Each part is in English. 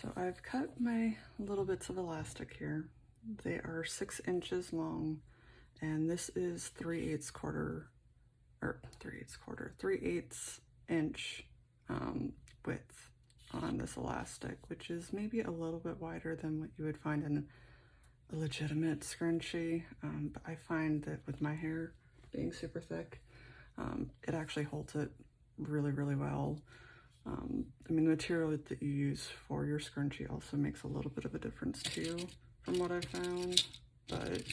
So I've cut my little bits of elastic here. They are 6 inches long, and this is 3/8 inch width on this elastic, which is maybe a little bit wider than what you would find in a legitimate scrunchie. But I find that with my hair being super thick, it actually holds it really, really well. I mean, the material that you use for your scrunchie also makes a little bit of a difference too, from what I've found. But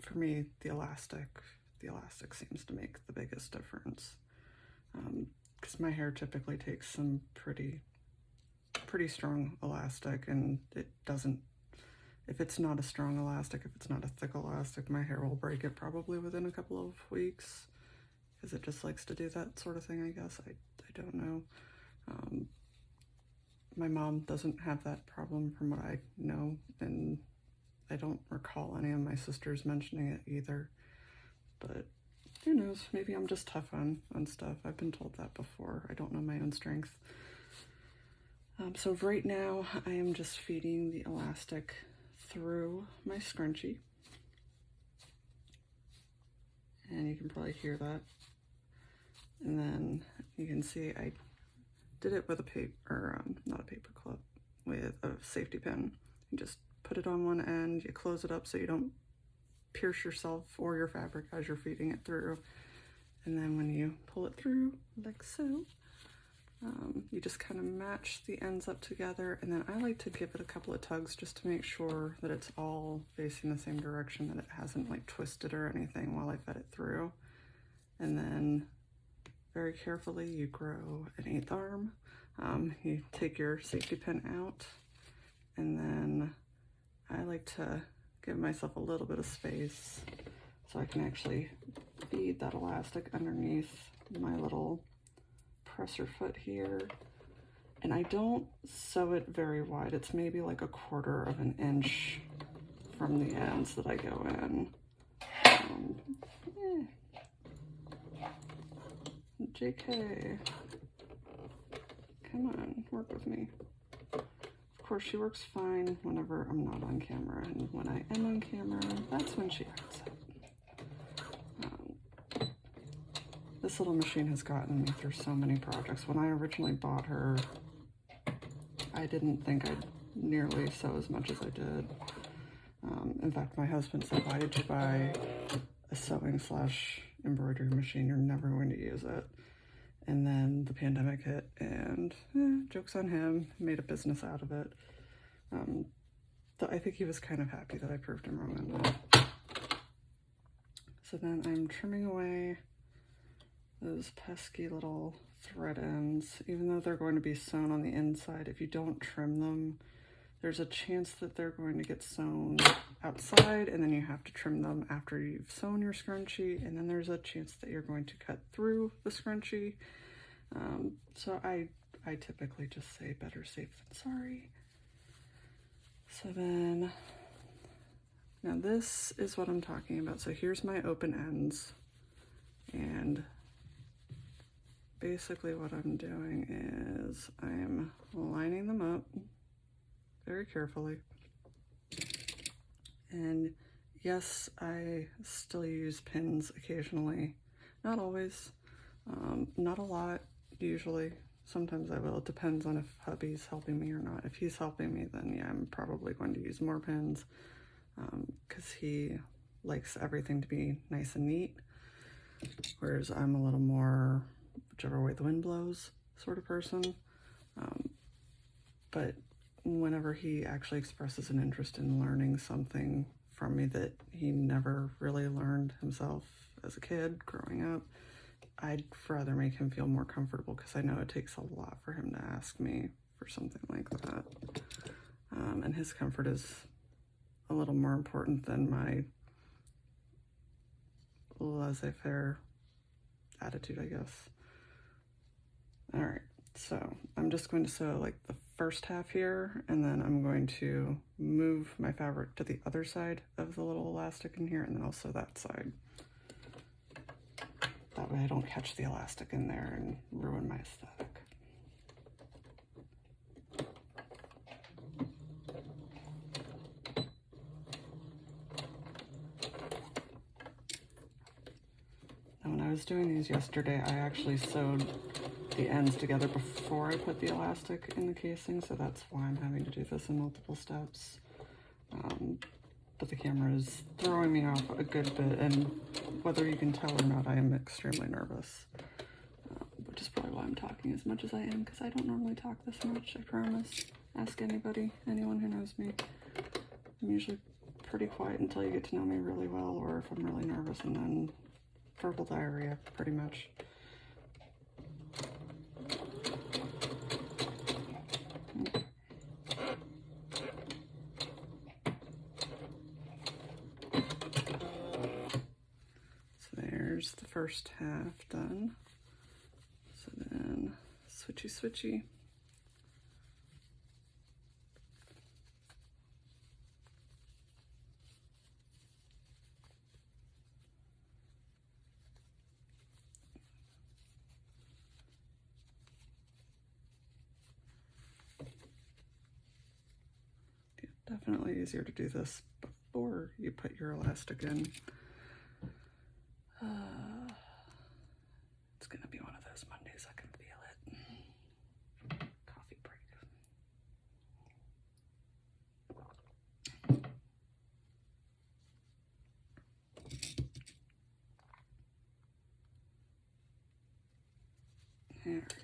for me, the elastic seems to make the biggest difference. Because my hair typically takes some pretty strong elastic, and it doesn't, if it's not a strong elastic, if it's not a thick elastic, my hair will break it probably within a couple of weeks, because it just likes to do that sort of thing, I guess. I don't know. My mom doesn't have that problem from what I know, and I don't recall any of my sisters mentioning it either. But who knows, maybe I'm just tough on stuff. I've been told that before. I don't know my own strength. So right now I am just feeding the elastic through my scrunchie. And you can probably hear that. And then you can see I did it with not a paper clip, with a safety pin. You just put it on one end, you close it up so you don't pierce yourself or your fabric as you're feeding it through. And then when you pull it through, like so, you just kind of match the ends up together. And then I like to give it a couple of tugs just to make sure that it's all facing the same direction, that it hasn't like twisted or anything while I fed it through. And then very carefully you grow an 1/8 arm. You take your safety pin out, and then I like to give myself a little bit of space so I can actually feed that elastic underneath my little presser foot here. And I don't sew it very wide. It's maybe like 1/4 of an inch from the ends that I go in. JK, come on, work with me. Of course, she works fine whenever I'm not on camera, and when I am on camera, that's when she acts up. This little machine has gotten me through so many projects. When I originally bought her, I didn't think I'd nearly sew as much as I did. In fact, my husband said, "Why did you buy a sewing / embroidery machine? You're never going to use it." And then the pandemic hit, and joke's on him, made a business out of it. So I think he was kind of happy that I proved him wrong on that. So then I'm trimming away those pesky little thread ends. Even though they're going to be sewn on the inside, if you don't trim them, there's a chance that they're going to get sewn outside, and then you have to trim them after you've sewn your scrunchie, and then there's a chance that you're going to cut through the scrunchie. So I typically just say better safe than sorry. So then, now this is what I'm talking about. So here's my open ends, and basically what I'm doing is I'm lining them up very carefully. And yes, I still use pins occasionally, not always, not a lot usually. Sometimes I will. It depends on if hubby's helping me or not. If he's helping me, then yeah, I'm probably going to use more pins, because he likes everything to be nice and neat, whereas I'm a little more whichever way the wind blows sort of person. But whenever he actually expresses an interest in learning something from me that he never really learned himself as a kid growing up, I'd rather make him feel more comfortable, because I know it takes a lot for him to ask me for something like that. And his comfort is a little more important than my laissez-faire attitude, I guess. All right, so I'm just going to sew like the first half here, and then I'm going to move my fabric to the other side of the little elastic in here, and then I'll sew that side. That way I don't catch the elastic in there and ruin my aesthetic. was doing these yesterday, I actually sewed the ends together before I put the elastic in the casing, so that's why I'm having to do this in multiple steps. But the camera is throwing me off a good bit, and whether you can tell or not, I am extremely nervous, which is probably why I'm talking as much as I am, because I don't normally talk this much, I promise. Ask anybody, anyone who knows me. I'm usually pretty quiet until you get to know me really well, or if I'm really nervous, and then verbal diarrhea, pretty much. There's the first half done. So then switchy switchy. Yeah, definitely easier to do this before you put your elastic in. It's gonna be one of those Mondays, I can feel it. Coffee break. Alright.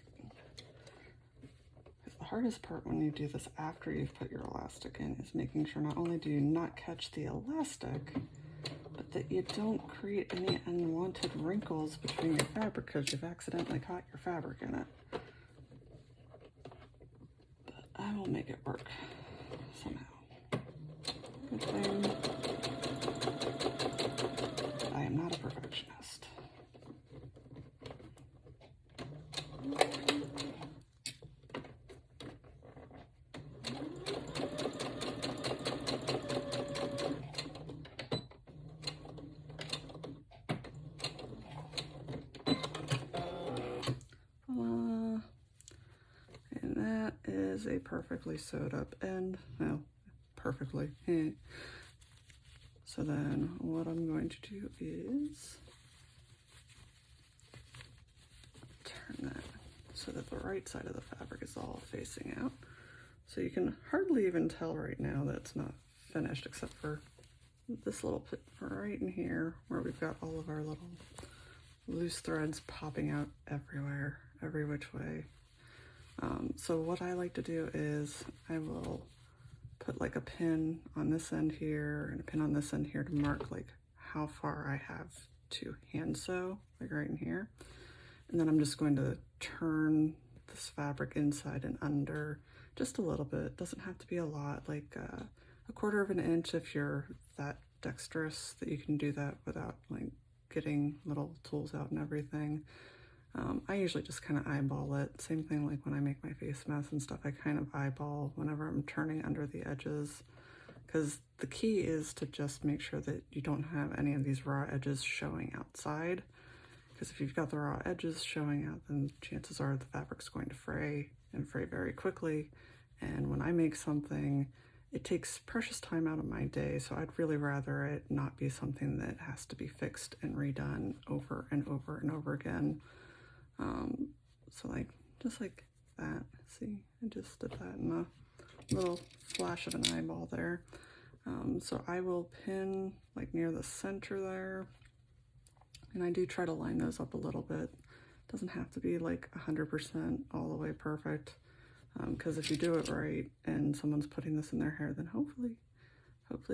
The hardest part when you do this after you've put your elastic in is making sure not only do you not catch the elastic, but that you don't create any unwanted wrinkles between your fabric because you've accidentally caught your fabric in it. But I will make it work somehow. Good thing I am not a perfectionist. And that is a perfectly sewed up end. Well, perfectly. So then what I'm going to do is turn that so that the right side of the fabric is all facing out. So you can hardly even tell right now that it's not finished, except for this little bit right in here where we've got all of our little loose threads popping out everywhere, every which way. So what I like to do is I will put like a pin on this end here and a pin on this end here to mark like how far I have to hand sew, like right in here. And then I'm just going to turn this fabric inside and under just a little bit. Doesn't have to be a lot, like a 1/4 of an inch if you're that dexterous that you can do that without like getting little tools out and everything. I usually just kind of eyeball it. Same thing like when I make my face masks and stuff, I kind of eyeball whenever I'm turning under the edges, because the key is to just make sure that you don't have any of these raw edges showing outside, because if you've got the raw edges showing out, then chances are the fabric's going to fray and fray very quickly. And when I make something, it takes precious time out of my day, so I'd really rather it not be something that has to be fixed and redone over and over and over again. So like, just like that, see, I just did that in a little flash of an eyeball there. So I will pin like near the center there, and I do try to line those up a little bit. Doesn't have to be like 100% all the way perfect, because if you do it right and someone's putting this in their hair, then hopefully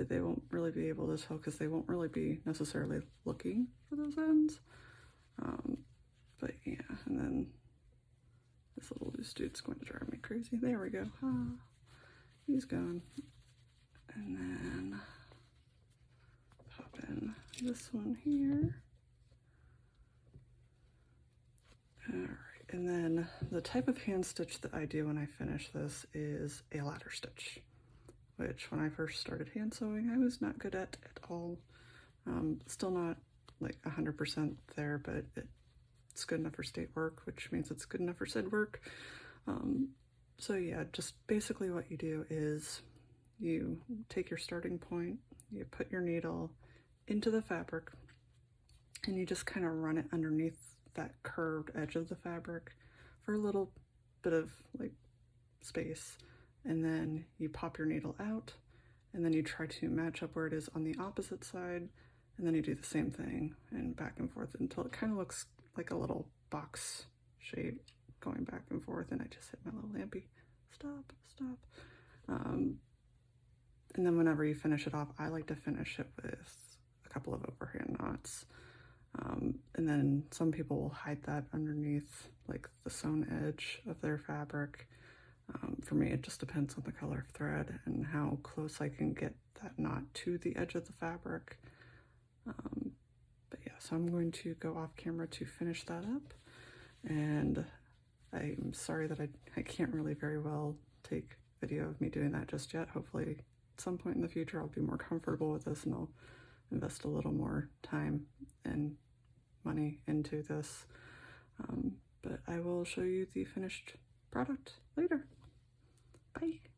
they won't really be able to tell, because they won't really be necessarily looking for those ends. But yeah, and then this little loose dude's going to drive me crazy. There we go. He's gone. And then pop in this one here. Alright, and then the type of hand stitch that I do when I finish this is a ladder stitch, which when I first started hand sewing, I was not good at all. Still not like 100% there, but it's good enough for state work, which means it's good enough for SID work. So yeah, just basically what you do is you take your starting point, you put your needle into the fabric, and you just kind of run it underneath that curved edge of the fabric for a little bit of like space, and then you pop your needle out, and then you try to match up where it is on the opposite side, and then you do the same thing and back and forth until it kind of looks like a little box shape going back and forth. And I just hit my little lampy. Stop. And then whenever you finish it off, I like to finish it with a couple of overhand knots. And then some people will hide that underneath like the sewn edge of their fabric. For me, it just depends on the color of thread and how close I can get that knot to the edge of the fabric. But yeah, so I'm going to go off camera to finish that up. And I'm sorry that I can't really very well take video of me doing that just yet. Hopefully at some point in the future I'll be more comfortable with this and I'll invest a little more time and money into this. But I will show you the finished product later. Bye.